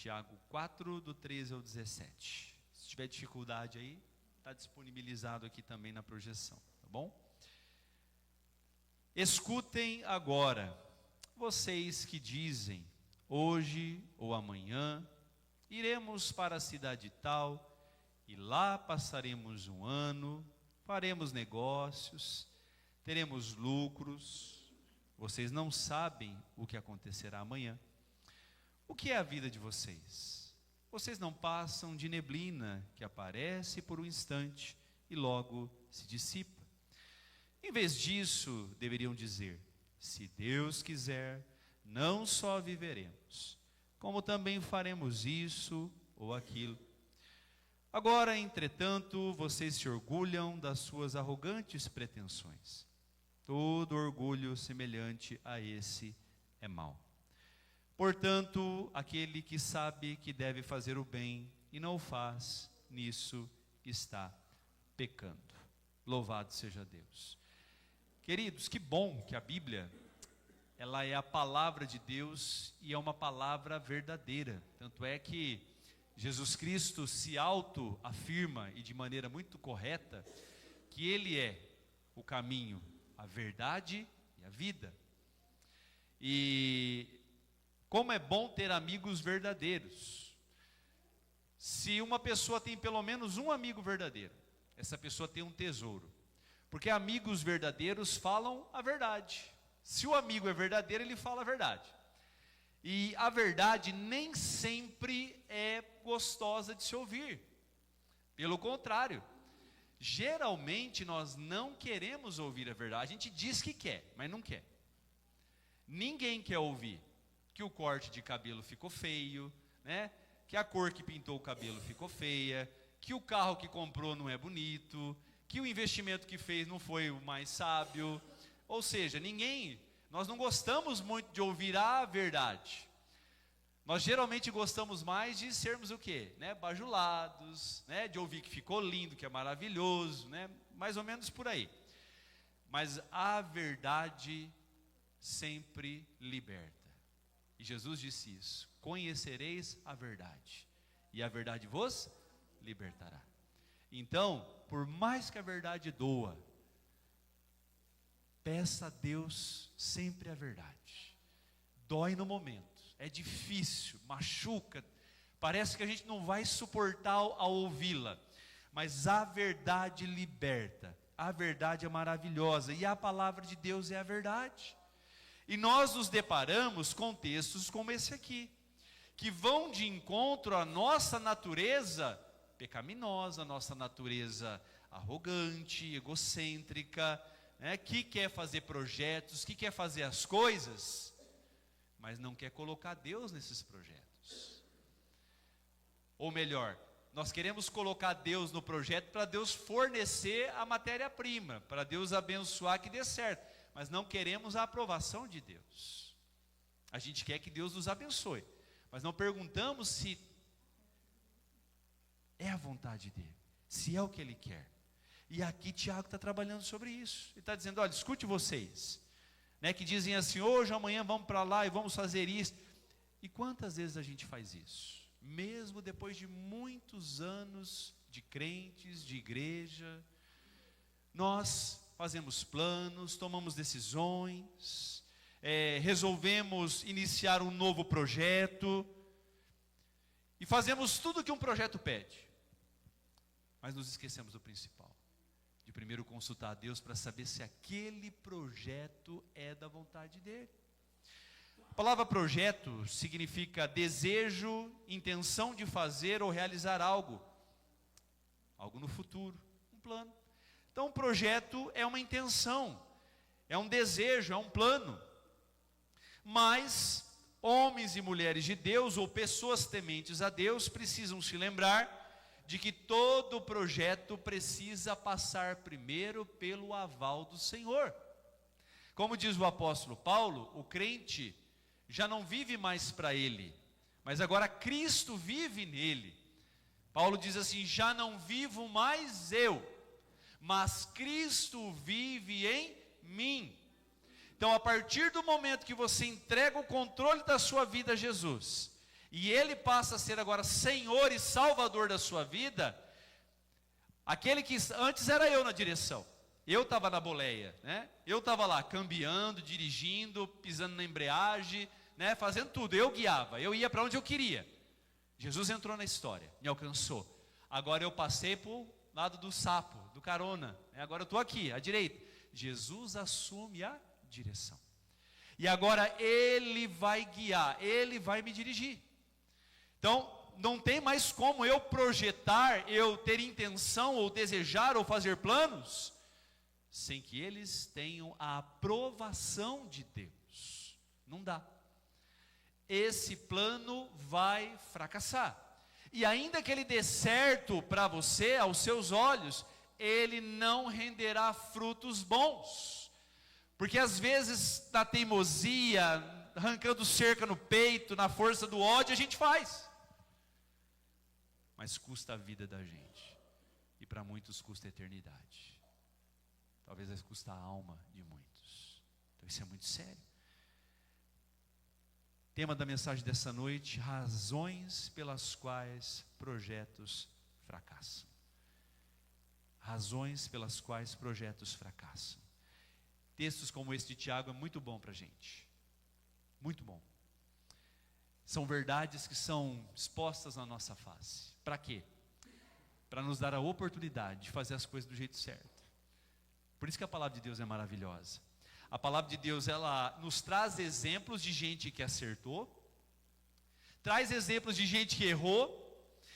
Tiago 4, do 13 ao 17. Se tiver dificuldade aí, está disponibilizado aqui também na projeção, tá bom? Escutem agora, vocês que dizem, hoje ou amanhã, iremos para a cidade tal, e lá passaremos um ano, faremos negócios, teremos lucros. Vocês não sabem o que acontecerá amanhã. O que é a vida de vocês? Vocês não passam de neblina que aparece por um instante e logo se dissipa. Em vez disso, deveriam dizer, se Deus quiser, não só viveremos, como também faremos isso ou aquilo. Agora, entretanto, vocês se orgulham das suas arrogantes pretensões. Todo orgulho semelhante a esse é mau. Portanto, aquele que sabe que deve fazer o bem e não o faz, nisso está pecando. Louvado seja Deus. Queridos, que bom que a Bíblia, ela é a palavra de Deus e é uma palavra verdadeira. Tanto é que Jesus Cristo se auto-afirma, e de maneira muito correta, que Ele é o caminho, a verdade e a vida. E como é bom ter amigos verdadeiros. Se uma pessoa tem pelo menos um amigo verdadeiro, essa pessoa tem um tesouro. Porque amigos verdadeiros falam a verdade. Se o amigo é verdadeiro, ele fala a verdade. E a verdade nem sempre é gostosa de se ouvir. Pelo contrário, geralmente nós não queremos ouvir a verdade. A gente diz que quer, mas não quer. Ninguém quer ouvir que o corte de cabelo ficou feio, né? Que a cor que pintou o cabelo ficou feia, que o carro que comprou não é bonito, que o investimento que fez não foi o mais sábio. Ou seja, nós não gostamos muito de ouvir a verdade. Nós geralmente gostamos mais de sermos o quê? Né? Bajulados, né? De ouvir que ficou lindo, que é maravilhoso, né? Mais ou menos por aí. Mas a verdade sempre liberta. E Jesus disse isso: conhecereis a verdade, e a verdade vos libertará. Então, por mais que a verdade doa, peça a Deus sempre a verdade. Dói no momento, é difícil, machuca, parece que a gente não vai suportar ao ouvi-la, mas a verdade liberta, a verdade é maravilhosa, e a palavra de Deus é a verdade. E nós nos deparamos com textos como esse aqui, que vão de encontro à nossa natureza pecaminosa, a nossa natureza arrogante, egocêntrica, né, que quer fazer projetos, que quer fazer as coisas, mas não quer colocar Deus nesses projetos. Ou melhor, nós queremos colocar Deus no projeto para Deus fornecer a matéria-prima, para Deus abençoar que dê certo, mas não queremos a aprovação de Deus. A gente quer que Deus nos abençoe, mas não perguntamos se é a vontade dele, se é o que ele quer. E aqui Tiago está trabalhando sobre isso. Ele está dizendo, olha, escute vocês, né, que dizem assim, hoje, amanhã vamos para lá e vamos fazer isso. E quantas vezes a gente faz isso? Mesmo depois de muitos anos de crentes, de igreja, nós fazemos planos, tomamos decisões, resolvemos iniciar um novo projeto, e fazemos tudo o que um projeto pede, mas nos esquecemos do principal, de primeiro consultar a Deus para saber se aquele projeto é da vontade dele. A palavra projeto significa desejo, intenção de fazer ou realizar algo no futuro, um plano. Então, um projeto é uma intenção, é um desejo, é um plano. Mas homens e mulheres de Deus, ou pessoas tementes a Deus, precisam se lembrar de que todo projeto precisa passar primeiro pelo aval do Senhor. Como diz o apóstolo Paulo, o crente já não vive mais para ele, mas agora Cristo vive nele. Paulo diz assim, já não vivo mais eu, mas Cristo vive em mim. Então, a partir do momento que você entrega o controle da sua vida a Jesus, e Ele passa a ser agora Senhor e Salvador da sua vida, aquele que antes era eu na direção, eu estava na boleia, né? Eu estava lá cambiando, dirigindo, pisando na embreagem, né? Fazendo tudo, eu guiava, eu ia para onde eu queria. Jesus entrou na história, me alcançou. Agora eu passei para o lado do sapo, do carona, né? Agora eu estou aqui, à direita. Jesus assume a direção. E agora Ele vai guiar, Ele vai me dirigir. Então, não tem mais como eu projetar, eu ter intenção, ou desejar, ou fazer planos, sem que eles tenham a aprovação de Deus. Não dá. Esse plano vai fracassar. E ainda que ele dê certo para você, aos seus olhos, ele não renderá frutos bons. Porque às vezes, na teimosia, arrancando cerca no peito, na força do ódio, a gente faz. Mas custa a vida da gente. E para muitos custa a eternidade. Talvez vai custar a alma de muitos. Então isso é muito sério. Tema da mensagem dessa noite: razões pelas quais projetos fracassam. Razões pelas quais projetos fracassam. Textos como esse de Tiago é muito bom para a gente. Muito bom. São verdades que são expostas na nossa face. Para quê? Para nos dar a oportunidade de fazer as coisas do jeito certo. Por isso que a palavra de Deus é maravilhosa. A palavra de Deus, ela nos traz exemplos de gente que acertou, traz exemplos de gente que errou,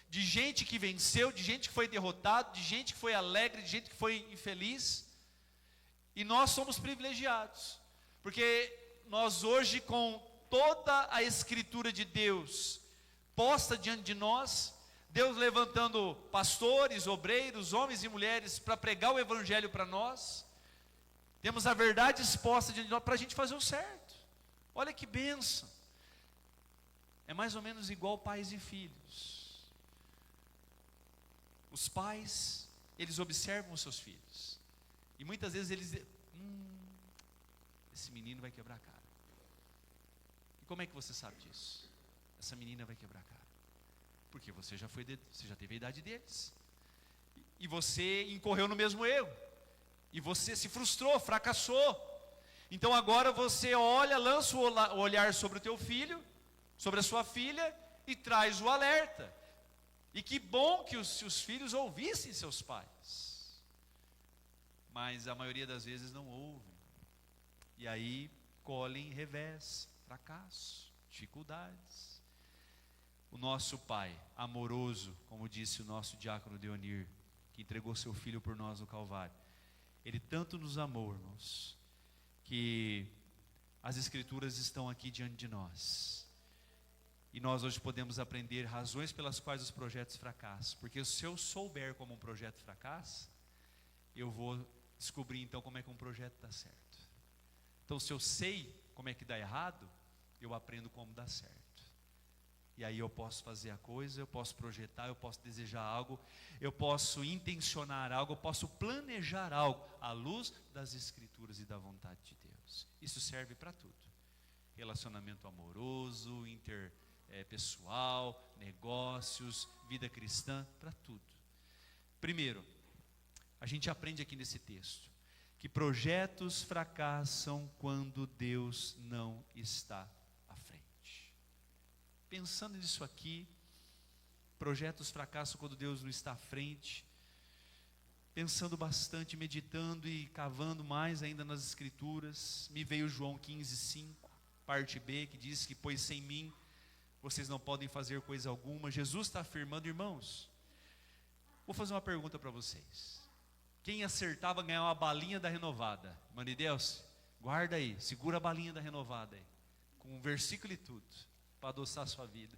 de gente que venceu, de gente que foi derrotado, de gente que foi alegre, de gente que foi infeliz. E nós somos privilegiados, porque nós hoje, com toda a escritura de Deus posta diante de nós, Deus levantando pastores, obreiros, homens e mulheres para pregar o evangelho para nós, temos a verdade exposta diante de nós para a gente fazer o certo. Olha que bênção. É mais ou menos igual pais e filhos. Os pais, eles observam os seus filhos, e muitas vezes eles esse menino vai quebrar a cara. E como é que você sabe disso? Essa menina vai quebrar a cara. Porque você já teve a idade deles. E você incorreu no mesmo erro. E você se frustrou, fracassou. Então agora você olha, lança o olhar sobre o teu filho, sobre a sua filha, e traz o alerta. E que bom que os filhos ouvissem seus pais. Mas a maioria das vezes não ouvem. E aí colhem revés, fracasso, dificuldades. O nosso Pai amoroso, como disse o nosso diácono Deonir, que entregou seu filho por nós no Calvário, Ele tanto nos amou, irmãos, que as Escrituras estão aqui diante de nós. E nós hoje podemos aprender razões pelas quais os projetos fracassam. Porque se eu souber como um projeto fracassa, eu vou descobrir então como é que um projeto dá certo. Então, se eu sei como é que dá errado, eu aprendo como dá certo. E aí eu posso fazer a coisa, eu posso projetar, eu posso desejar algo, eu posso intencionar algo, eu posso planejar algo à luz das Escrituras e da vontade de Deus. Isso serve para tudo. Relacionamento amoroso, interpessoal, negócios, vida cristã, para tudo. Primeiro, a gente aprende aqui nesse texto que projetos fracassam quando Deus não está à frente. Pensando nisso aqui, projetos fracassam quando Deus não está à frente. Pensando bastante, meditando e cavando mais ainda nas Escrituras, me veio João 15:5, parte B, que diz que pois sem mim vocês não podem fazer coisa alguma. Jesus está afirmando, irmãos, vou fazer uma pergunta para vocês. Quem acertava ganhar uma balinha da Renovada? Mano de Deus, guarda aí, segura a balinha da Renovada aí, com um versículo e tudo, para adoçar a sua vida.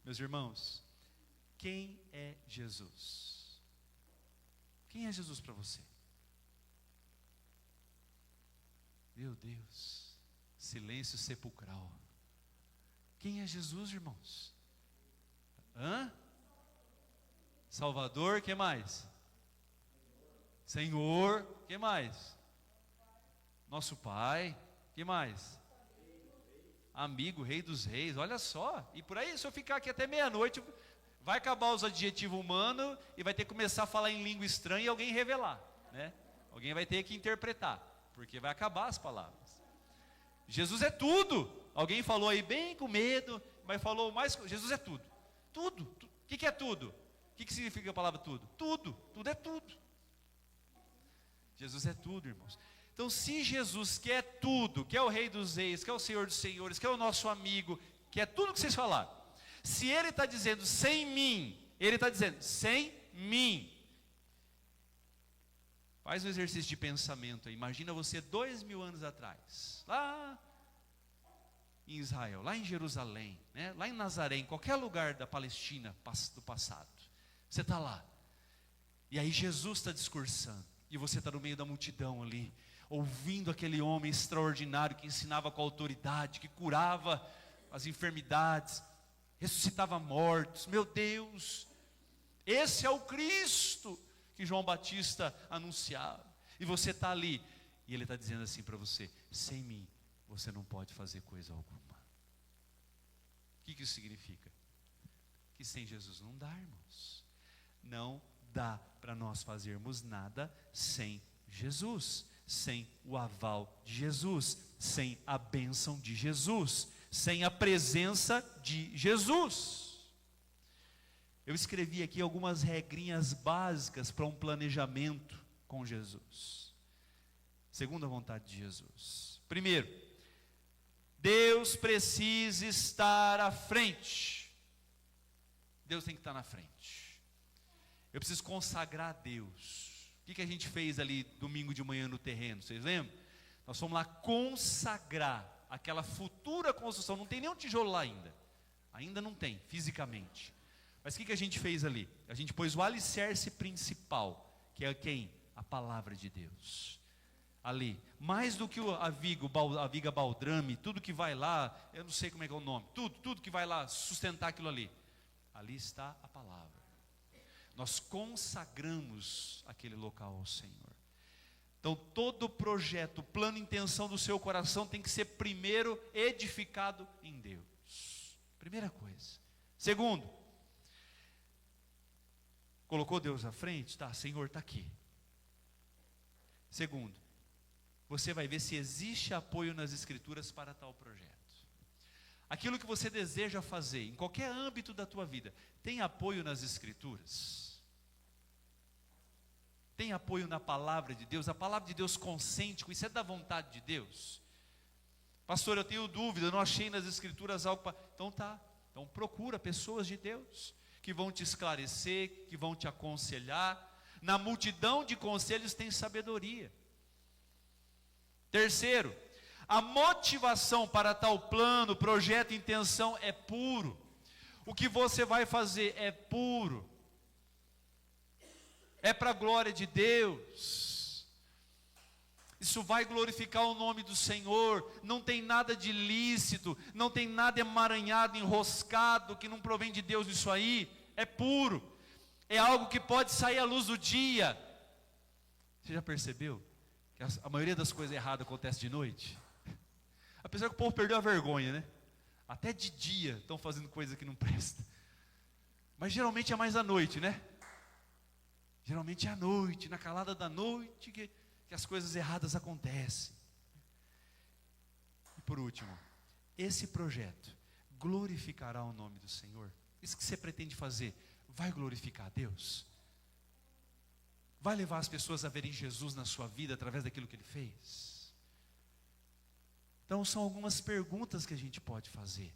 Meus irmãos, quem é Jesus? Quem é Jesus para você? Meu Deus, silêncio sepulcral. Quem é Jesus, irmãos? Salvador, que mais? Senhor, que mais? Nosso Pai, que mais? amigo, rei dos reis, olha só. E por aí, se eu ficar aqui até meia-noite, vai acabar os adjetivos humanos e vai ter que começar a falar em língua estranha e alguém revelar, né? Alguém vai ter que interpretar, porque vai acabar as palavras. Jesus é tudo. Alguém falou aí bem com medo, mas falou mais. Jesus é tudo. Tudo. O que é tudo? O que significa a palavra tudo? Tudo. Tudo é tudo. Jesus é tudo, irmãos. Então, se Jesus quer tudo, que é o Rei dos Reis, que é o Senhor dos Senhores, que é o nosso amigo, que é tudo que vocês falaram, se Ele está dizendo sem mim, Ele está dizendo sem mim. Faz um exercício de pensamento aí. Imagina você 2000 anos atrás, lá em Israel, lá em Jerusalém, né? Lá em Nazaré, em qualquer lugar da Palestina do passado. Você está lá. E aí Jesus está discursando. E você está no meio da multidão ali, ouvindo aquele homem extraordinário que ensinava com autoridade, que curava as enfermidades, ressuscitava mortos. Meu Deus, esse é o Cristo que João Batista anunciava. E você está ali, e ele está dizendo assim para você: sem mim você não pode fazer coisa alguma. O que isso significa? Que sem Jesus não dá, irmãos. Não dá para nós fazermos nada sem Jesus, sem o aval de Jesus, sem a bênção de Jesus, sem a presença de Jesus. Eu escrevi aqui algumas regrinhas básicas para um planejamento com Jesus, segundo a vontade de Jesus. Primeiro, Deus precisa estar à frente. Deus tem que estar na frente. Eu preciso consagrar a Deus. O que a gente fez ali domingo de manhã no terreno? Vocês lembram? Nós fomos lá consagrar aquela futura construção. Não tem nenhum tijolo lá ainda. Ainda não tem, fisicamente. Mas o que a gente fez ali? A gente pôs o alicerce principal, que é quem? A palavra de Deus. Ali, mais do que a viga baldrame, tudo que vai lá, eu não sei como é que é o nome, tudo que vai lá sustentar aquilo ali. Ali está a palavra. Nós consagramos aquele local ao Senhor. Então todo projeto, plano e intenção do seu coração tem que ser primeiro edificado em Deus. Primeira coisa. Segundo, colocou Deus à frente? Tá, Senhor, está aqui. Segundo, você vai ver se existe apoio nas Escrituras para tal projeto. Aquilo que você deseja fazer, em qualquer âmbito da tua vida, tem apoio nas Escrituras? Tem apoio na palavra de Deus? A palavra de Deus consente com isso? É da vontade de Deus? Pastor, eu tenho dúvida, eu não achei nas Escrituras algo para... Então tá, então procura pessoas de Deus, que vão te esclarecer, que vão te aconselhar. Na multidão de conselhos tem sabedoria. Terceiro, a motivação para tal plano, projeto, intenção é puro. O que você vai fazer é puro. É para a glória de Deus. Isso vai glorificar o nome do Senhor. Não tem nada de ilícito, não tem nada emaranhado, enroscado, que não provém de Deus isso aí. É puro. É algo que pode sair à luz do dia. Você já percebeu que a maioria das coisas erradas acontece de noite? Apesar que o povo perdeu a vergonha, né? Até de dia estão fazendo coisa que não presta. Mas geralmente é mais à noite, né? Geralmente é à noite, na calada da noite, que as coisas erradas acontecem. E por último, esse projeto glorificará o nome do Senhor? Isso que você pretende fazer, vai glorificar a Deus? Vai levar as pessoas a verem Jesus na sua vida através daquilo que Ele fez? Então são algumas perguntas que a gente pode fazer.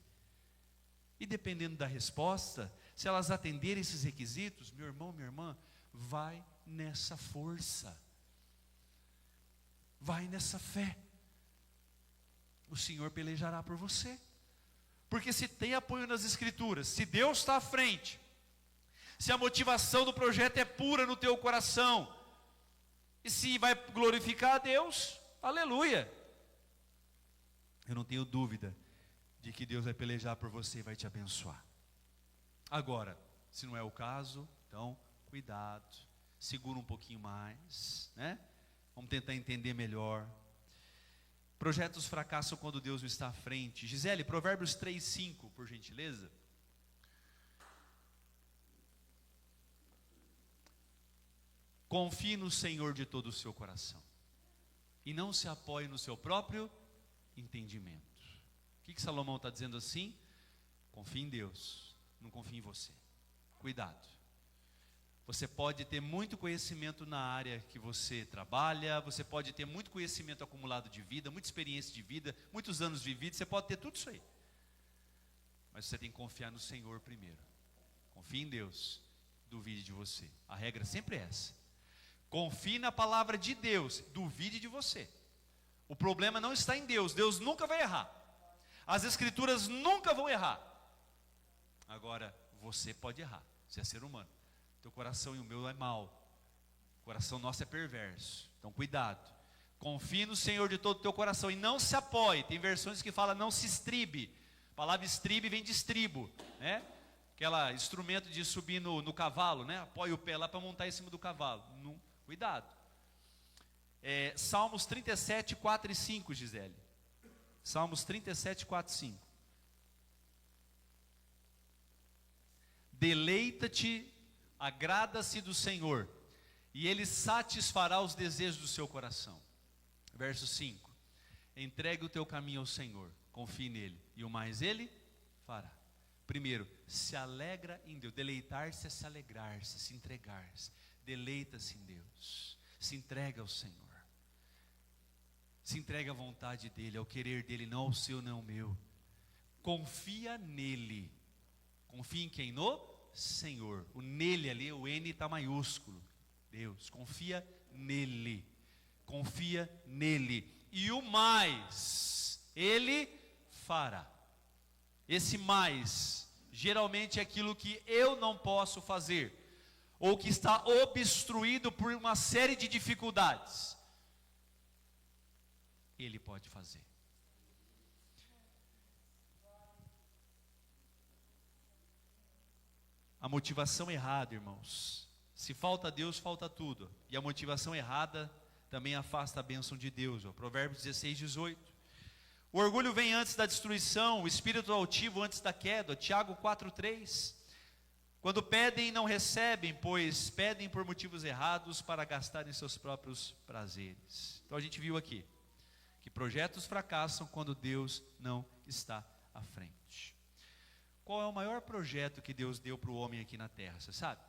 E dependendo da resposta, se elas atenderem esses requisitos, meu irmão, minha irmã, vai nessa força. Vai nessa fé. O Senhor pelejará por você. Porque se tem apoio nas Escrituras, se Deus está à frente, se a motivação do projeto é pura no teu coração, e se vai glorificar a Deus, aleluia. Eu não tenho dúvida de que Deus vai pelejar por você e vai te abençoar. Agora, se não é o caso, então cuidado, segura um pouquinho mais, né? Vamos tentar entender melhor. Projetos fracassam quando Deus não está à frente. Gisele, Provérbios 3:5, por gentileza. Confie no Senhor de todo o seu coração e não se apoie no seu próprio entendimento. O que Salomão está dizendo assim? Confie em Deus, não confie em você. Cuidado. Você pode ter muito conhecimento na área que você trabalha, você pode ter muito conhecimento acumulado de vida, muita experiência de vida, muitos anos vividos, você pode ter tudo isso aí. Mas você tem que confiar no Senhor primeiro. Confie em Deus, duvide de você. A regra sempre é essa. Confie na palavra de Deus, duvide de você. O problema não está em Deus, Deus nunca vai errar. As escrituras nunca vão errar. Agora, você pode errar, você é ser humano. Teu coração e o meu é mau. O coração nosso é perverso. Então cuidado. Confie no Senhor de todo o teu coração e não se apoie. Tem versões que falam não se estribe. A palavra estribe vem de estribo, né? Aquela instrumento de subir no cavalo, né? Apoia o pé lá para montar em cima do cavalo. Não, cuidado. Salmos 37, 4 e 5, Gisele. Salmos 37, 4 e 5. Deleita-te, agrada-se do Senhor, e Ele satisfará os desejos do seu coração. Verso 5. Entregue o teu caminho ao Senhor, confie nele, e o mais Ele fará. Primeiro, se alegra em Deus. Deleitar-se é se alegrar-se, se entregar-se. Deleita-se em Deus, se entrega ao Senhor. Se entrega à vontade dEle, ao querer dEle, não ao seu, não ao meu. Confia nele. Confia em quem? No Senhor. O nele ali, o N está maiúsculo. Deus, confia nele. Confia nele. E o mais, Ele fará. Esse mais, geralmente é aquilo que eu não posso fazer, ou que está obstruído por uma série de dificuldades. Ele pode fazer. A motivação errada, irmãos. Se falta Deus, falta tudo. E a motivação errada também afasta a bênção de Deus. Provérbios 16, 18. O orgulho vem antes da destruição, o espírito altivo antes da queda. Tiago 4, 3. Quando pedem, não recebem, pois pedem por motivos errados para gastarem seus próprios prazeres. Então a gente viu aqui que projetos fracassam quando Deus não está à frente. Qual é o maior projeto que Deus deu para o homem aqui na terra? Você sabe?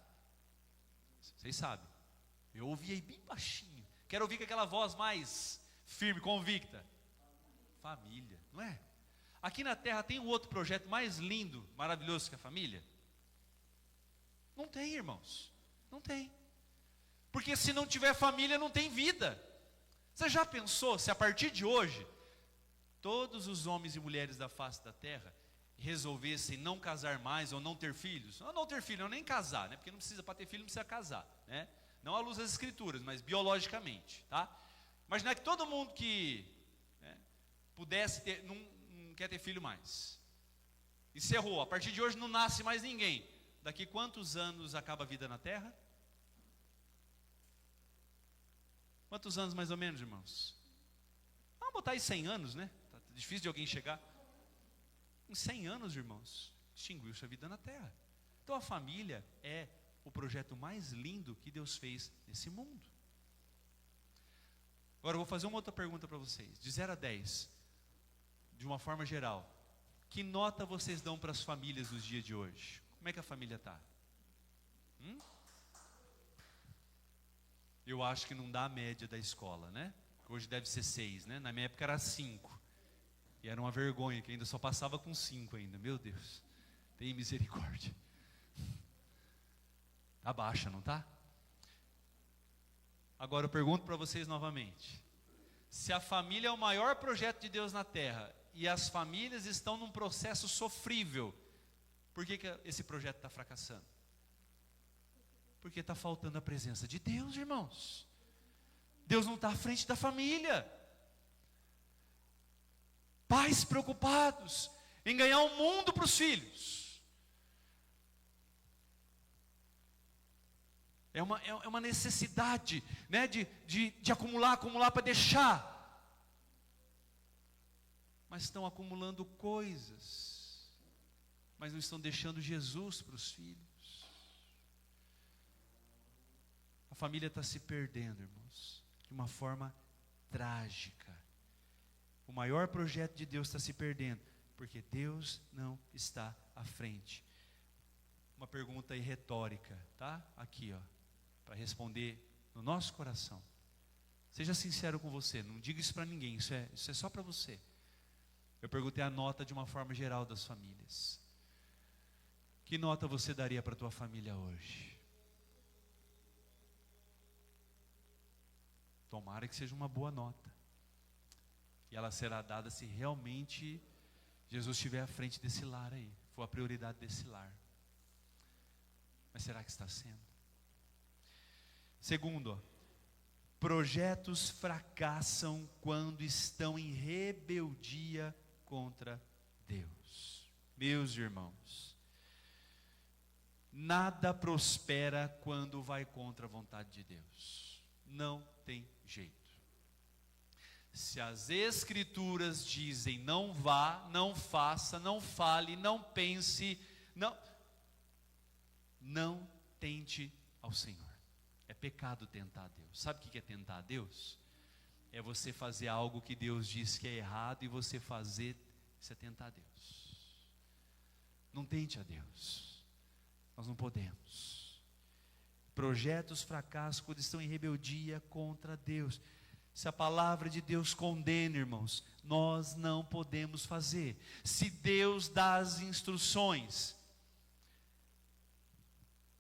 Vocês sabem. Eu ouvi aí bem baixinho. Quero ouvir com aquela voz mais firme, convicta. Família, não é? Aqui na terra tem um outro projeto mais lindo, maravilhoso que a família? Não tem, irmãos. Não tem. Porque se não tiver família, não tem vida. Você já pensou se a partir de hoje todos os homens e mulheres da face da terra resolvessem não casar mais ou não ter filhos? Não ter filho, não nem casar, né? Porque não precisa, para ter filho não precisa casar, né? Não à luz das escrituras, mas biologicamente, tá? Imaginar que todo mundo que pudesse ter, não quer ter filho mais. Encerrou, a partir de hoje não nasce mais ninguém. Daqui quantos anos acaba a vida na terra? Quantos anos mais ou menos, irmãos? Vamos botar aí 100 anos, né? Tá difícil de alguém chegar. Em 100 anos, irmãos, extinguiu-se a vida na terra. Então a família é o projeto mais lindo que Deus fez nesse mundo. Agora eu vou fazer uma outra pergunta para vocês. De 0 a 10, de uma forma geral, que nota vocês dão para as famílias dos dias de hoje? Como é que a família está? Eu acho que não dá a média da escola, né? Hoje deve ser 6, né? Na minha época era 5. E era uma vergonha, que ainda só passava com 5 ainda. Meu Deus, tem misericórdia. Tá baixa, não tá? Agora eu pergunto para vocês novamente. Se a família é o maior projeto de Deus na terra, e as famílias estão num processo sofrível, por que esse projeto está fracassando? Porque está faltando a presença de Deus, irmãos. Deus não está à frente da família. Pais preocupados em ganhar o mundo para os filhos. É uma necessidade, né, de acumular para deixar. mas estão acumulando coisas, mas não estão deixando Jesus para os filhos. A família está se perdendo, irmãos, de uma forma trágica. O maior projeto de Deus está se perdendo, porque Deus não está à frente. Uma pergunta aí retórica, tá? Aqui, ó, para responder no nosso coração. Seja sincero com você, não diga isso para ninguém, isso é só para você. Eu perguntei a nota de uma forma geral das famílias. Que nota você daria para a tua família hoje? Tomara que seja uma boa nota. E ela será dada se realmente Jesus estiver à frente desse lar aí, for a prioridade desse lar. Mas será que está sendo? Segundo, ó, projetos fracassam quando estão em rebeldia contra Deus. Meus irmãos, nada prospera quando vai contra a vontade de Deus. Não tem jeito. Se as Escrituras dizem não vá, não faça, não fale, não pense, não tente ao Senhor. É pecado tentar a Deus. Sabe o que é tentar a Deus? É você fazer algo que Deus diz que é errado e você fazer, isso é tentar a Deus. Não tente a Deus. Nós não podemos. Projetos fracassam quando estão em rebeldia contra Deus. Se a palavra de Deus condena, irmãos, nós não podemos fazer. Se Deus dá as instruções.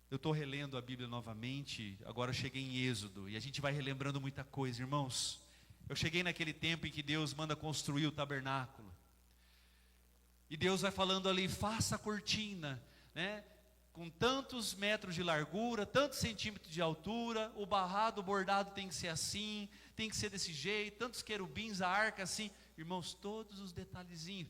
Eu estou relendo a Bíblia novamente, agora eu cheguei em Êxodo, e a gente vai relembrando muita coisa, irmãos. Eu cheguei naquele tempo em que Deus manda construir o tabernáculo. E Deus vai falando ali, faça a cortina, né? Com tantos metros de largura, tantos centímetros de altura, o barrado, o bordado tem que ser assim, tem que ser desse jeito, tantos querubins, a arca assim. Irmãos, todos os detalhezinhos.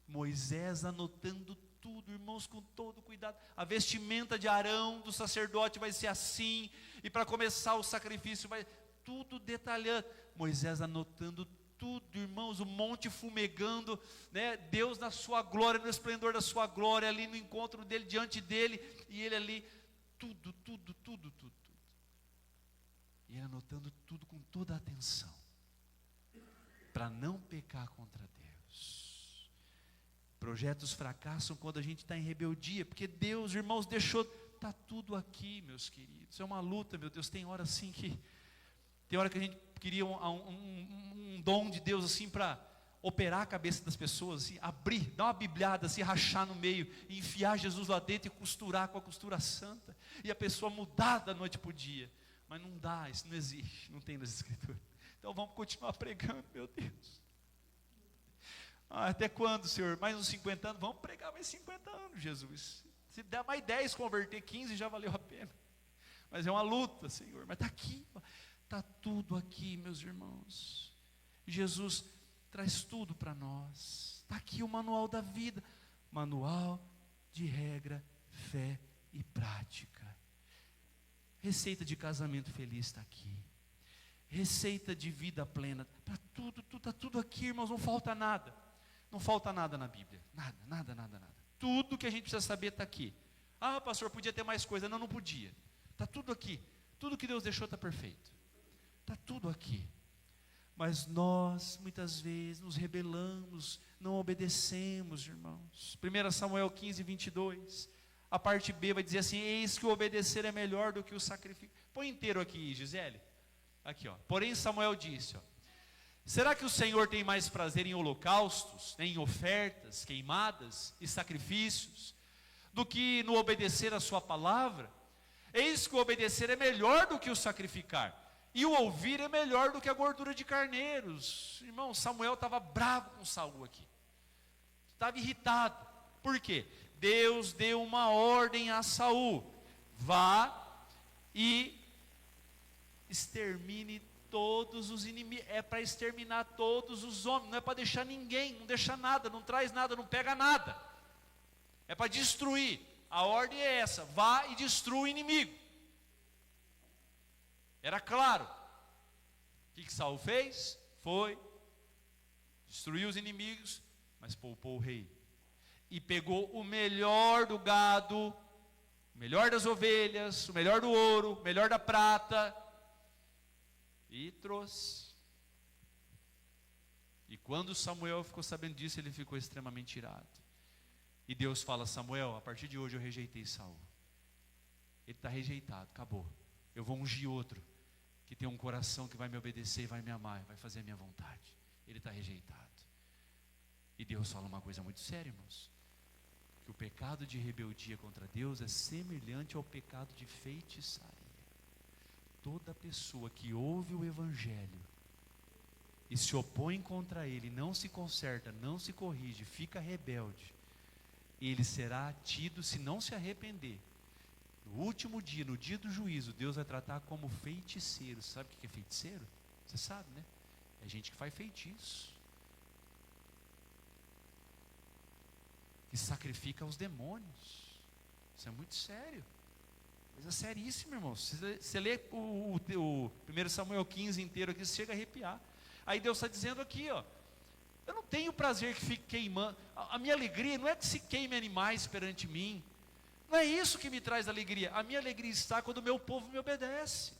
Moisés anotando tudo, irmãos, com todo cuidado. A vestimenta de Arão, do sacerdote, vai ser assim. E para começar o sacrifício, vai tudo detalhando. Moisés anotando tudo, irmãos, o monte fumegando, né? Deus na sua glória, no esplendor da sua glória, ali no encontro dele, diante dele, e ele ali, tudo. E ele anotando tudo com toda a atenção, para não pecar contra Deus. Projetos fracassam quando a gente está em rebeldia, porque Deus, irmãos, deixou, está tudo aqui, meus queridos. É uma luta, meu Deus, tem hora assim que, tem hora que a gente queria um dom de Deus assim para operar a cabeça das pessoas, assim, abrir, dar uma bibliada, assim, rachar no meio, e enfiar Jesus lá dentro e costurar com a costura santa, e a pessoa mudar da noite para o dia. Mas não dá, isso não existe, não tem nas Escrituras. Então vamos continuar pregando, meu Deus. Até quando, Senhor? Mais uns 50 anos? Vamos pregar mais 50 anos, Jesus. Se der mais 10, converter 15, já valeu a pena. Mas é uma luta, Senhor. Mas está aqui, está tudo aqui, meus irmãos. Jesus traz tudo para nós. Está aqui o manual da vida. Manual de regra, fé e prática. Receita de casamento feliz está aqui. Receita de vida plena. Está tudo aqui, irmãos, não falta nada. Não falta nada na Bíblia. Nada. Tudo que a gente precisa saber está aqui. Ah, pastor, podia ter mais coisa. Não podia. Está tudo aqui. Tudo que Deus deixou está perfeito. Está tudo aqui. Mas nós, muitas vezes, nos rebelamos, não obedecemos, irmãos. 1 Samuel 15, 22. A parte B vai dizer assim: eis que o obedecer é melhor do que o sacrifício. Põe inteiro aqui, Gisele. Aqui, ó. Porém Samuel disse, ó: será que o Senhor tem mais prazer em holocaustos, em ofertas, queimadas e sacrifícios, do que no obedecer a sua palavra? Eis que o obedecer é melhor do que o sacrificar, e o ouvir é melhor do que a gordura de carneiros. Irmão, Samuel estava bravo com Saul aqui. Estava irritado. Por quê? Deus deu uma ordem a Saul: vá e extermine todos os inimigos. É para exterminar todos os homens, não é para deixar ninguém, não deixa nada, não traz nada, não pega nada. É para destruir. A ordem é essa: vá e destrua o inimigo. Era claro. O que Saul fez? Foi, destruiu os inimigos, mas poupou o rei. E pegou o melhor do gado, o melhor das ovelhas, o melhor do ouro, o melhor da prata, e trouxe. E quando Samuel ficou sabendo disso, ele ficou extremamente irado. E Deus fala: Samuel, a partir de hoje eu rejeitei Saul. Ele está rejeitado, acabou. Eu vou ungir outro, que tem um coração que vai me obedecer, vai me amar, vai fazer a minha vontade. Ele está rejeitado. E Deus fala uma coisa muito séria, irmãos: que o pecado de rebeldia contra Deus é semelhante ao pecado de feitiçaria. Toda pessoa que ouve o Evangelho e se opõe contra ele, não se conserta, não se corrige, fica rebelde, ele será tido, se não se arrepender, no último dia, no dia do juízo, Deus vai tratar como feiticeiro. Sabe o que é feiticeiro? Você sabe, né? É gente que faz feitiço, que sacrifica aos demônios. Isso é muito sério, coisa seríssima, irmão. Você lê o 1 Samuel 15 inteiro aqui, você chega a arrepiar. Aí Deus está dizendo aqui, ó: eu não tenho prazer que fique queimando. A minha alegria não é que se queime animais perante mim. Não é isso que me traz alegria. A minha alegria está quando o meu povo me obedece.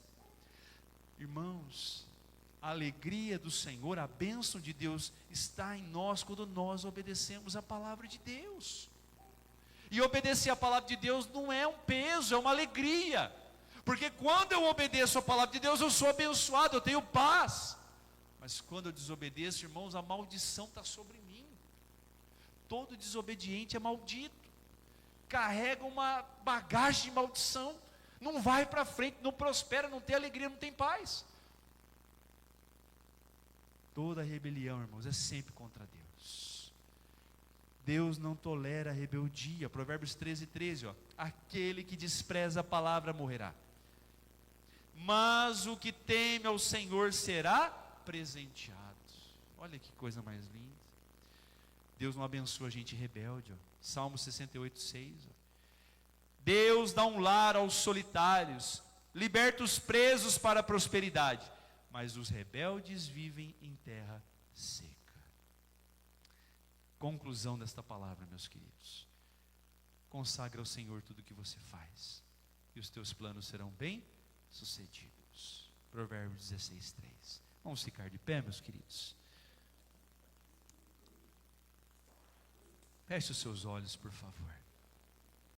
Irmãos, a alegria do Senhor, a bênção de Deus está em nós quando nós obedecemos a palavra de Deus. E obedecer a palavra de Deus não é um peso, é uma alegria. Porque quando eu obedeço a palavra de Deus, eu sou abençoado, eu tenho paz. Mas quando eu desobedeço, irmãos, a maldição está sobre mim. Todo desobediente é maldito, carrega uma bagagem de maldição, não vai para frente, não prospera, não tem alegria, não tem paz. Toda rebelião, irmãos, é sempre contra Deus. Deus não tolera a rebeldia. Provérbios 13:13, ó: aquele que despreza a palavra morrerá, mas o que teme ao Senhor será presenteado. Olha que coisa mais linda. Deus não abençoa a gente rebelde, ó. Salmo 68:6, ó: Deus dá um lar aos solitários, liberta os presos para a prosperidade, mas os rebeldes vivem em terra seca. Conclusão desta palavra, meus queridos: consagra ao Senhor tudo o que você faz, e os teus planos serão bem sucedidos. Provérbios 16:3. Vamos ficar de pé, meus queridos. Feche os seus olhos, por favor.